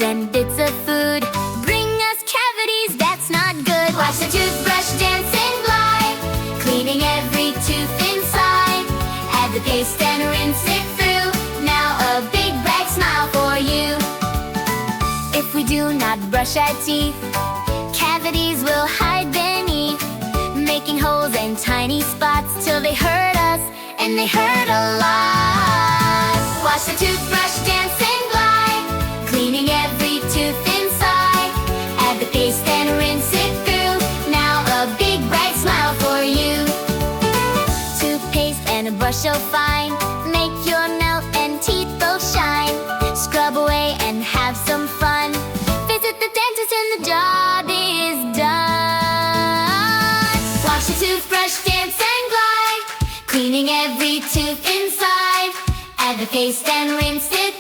and bits of food bring us cavities, that's not good. Watch the toothbrush dance and glide, cleaning every tooth inside. Add the paste and rinse it through. Now a big bright smile for you. If we do not brush our teeth, cavities will hide beneath, making holes and tiny spots till they hurt us, and they hurt a lot. Watch the toothbrush dance and glide, cleaning every tooth inside. Add the paste and rinse it through. Now a big bright smile for you. Toothpaste and a brush so fine, make your mouth and teeth both shine. Scrub away and have some fun. Visit the dentist and the job is done. Watch the toothbrush dance and glide, cleaning every tooth inside. Add the paste and rinse it